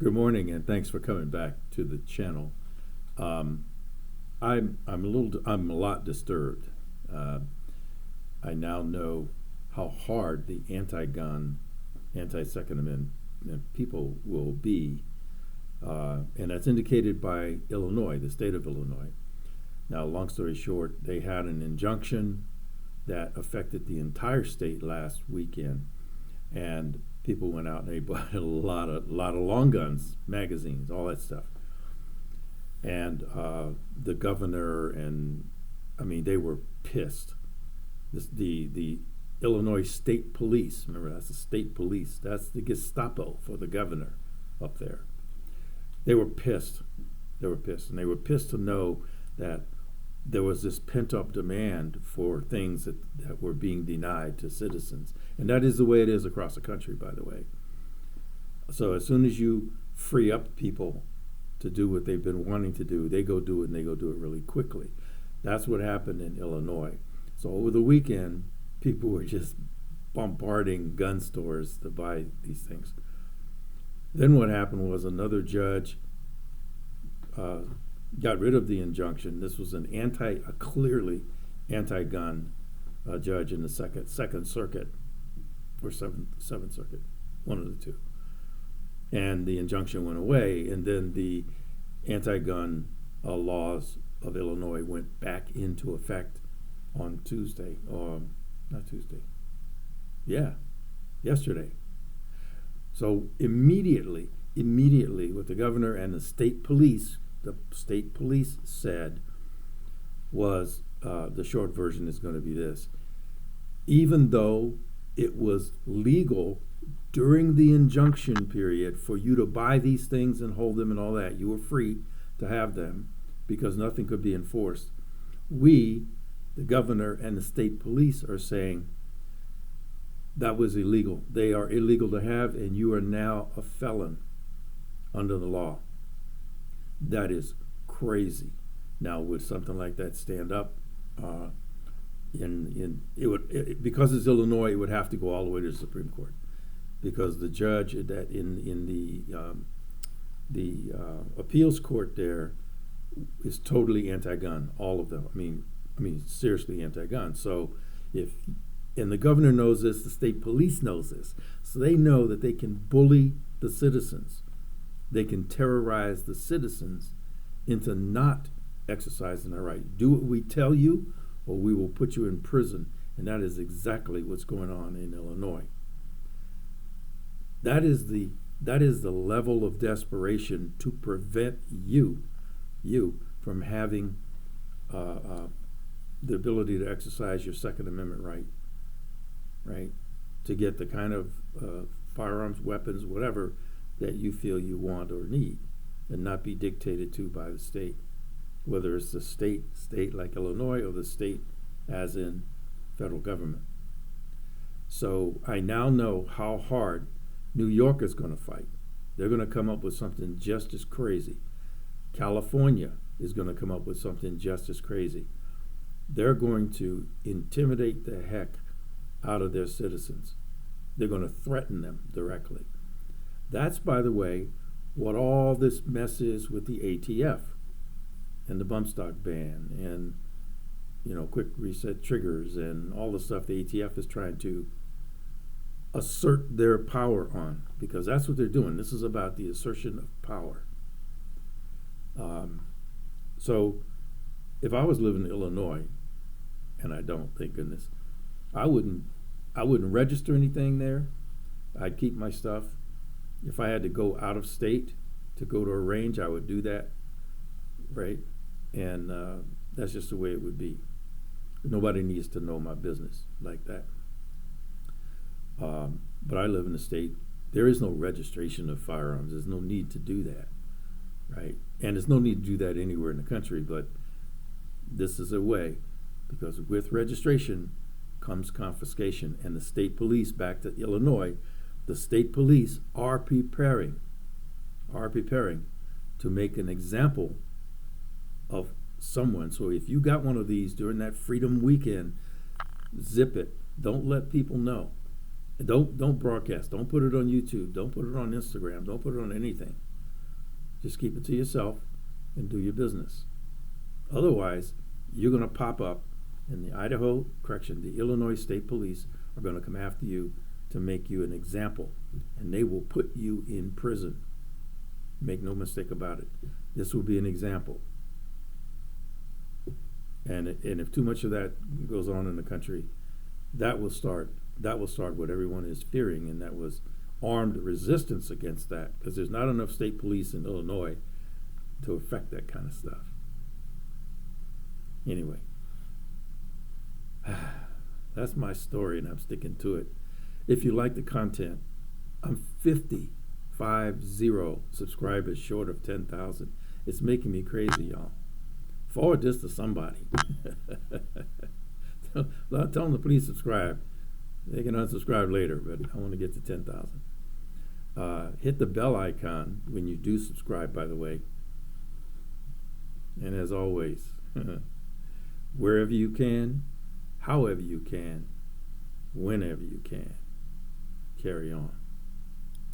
Good morning, and thanks for coming back to the channel. Um, I'm a lot disturbed. Uh, I now know how hard the anti-gun, anti-Second Amendment people will be, and that's indicated by Illinois, the state of Illinois. Now, long story short, they had an injunction that affected the entire state last weekend, and people went out and they bought a lot of long guns, magazines, all that stuff. And the governor and I mean they were pissed. The Illinois State Police, remember that's the state police. That's the Gestapo for the governor up there. They were pissed. They were pissed, and they were pissed to know that there was this pent up demand for things that were being denied to citizens. And that is the way it is across the country, by the way. So as soon as you free up people to do what they've been wanting to do, they go do it, and they go do it really quickly. That's what happened in Illinois. So over the weekend, people were just bombarding gun stores to buy these things. Then what happened was another judge got rid of the injunction. This was a clearly anti-gun judge in the Second Circuit or Seventh Circuit, one of the two. And the injunction went away, and then the anti-gun laws of Illinois went back into effect on Tuesday, or not Tuesday, yesterday. So immediately, what the governor and the state police said was, the short version is going to be this: even though it was legal during the injunction period for you to buy these things and hold them and all that, you were free to have them because nothing could be enforced. We, the governor and the state police, are saying that was illegal. They are illegal to have, and you are now a felon under the law. That is crazy. Now, would something like that stand up? Because it's Illinois, it would have to go all the way to the Supreme Court, because the judge that in the appeals court there is totally anti-gun. All of them. I mean, seriously anti-gun. So and the governor knows this, the state police knows this, so they know that they can bully the citizens. They can terrorize the citizens into not exercising their right. Do what we tell you, or we will put you in prison. And that is exactly what's going on in Illinois. That is the level of desperation to prevent you from having the ability to exercise your Second Amendment right? To get the kind of firearms, weapons, whatever that you feel you want or need, and not be dictated to by the state, whether it's the state like Illinois, or the state as in federal government. So I now know how hard New York is going to fight. They're going to come up with something just as crazy. California is going to come up with something just as crazy. They're going to intimidate the heck out of their citizens. They're going to threaten them directly. That's, by the way, what all this mess is with the ATF and the bump stock ban and quick reset triggers and all the stuff the ATF is trying to assert their power on, because that's what they're doing. This is about the assertion of power. So if I was living in Illinois, and I don't, thank goodness, I wouldn't register anything there. I'd keep my stuff. If I had to go out of state to go to a range, I would do that, right? And that's just the way it would be. Nobody needs to know my business like that. But I live in a state, there is no registration of firearms. There's no need to do that, right? And there's no need to do that anywhere in the country, but this is a way, because with registration comes confiscation. And the state police, back to Illinois, the state police are preparing to make an example of someone. So if you got one of these during that Freedom Weekend, zip it. Don't let people know. Don't broadcast. Don't put it on YouTube. Don't put it on Instagram. Don't put it on anything. Just keep it to yourself and do your business. Otherwise, you're going to pop up, and the the Illinois State Police are going to come after you to make you an example, and they will put you in prison. Make no mistake about it. This will be an example. And if too much of that goes on in the country, that will start what everyone is fearing, and that was armed resistance against that, because there's not enough state police in Illinois to affect that kind of stuff. Anyway, that's my story, and I'm sticking to it. If you like the content, I'm 50 subscribers short of 10,000. It's making me crazy, y'all. Forward this to somebody. Tell them to please subscribe. They can unsubscribe later, but I want to get to 10,000. Hit the bell icon when you do subscribe, by the way. And as always, wherever you can, however you can, whenever you can, carry on.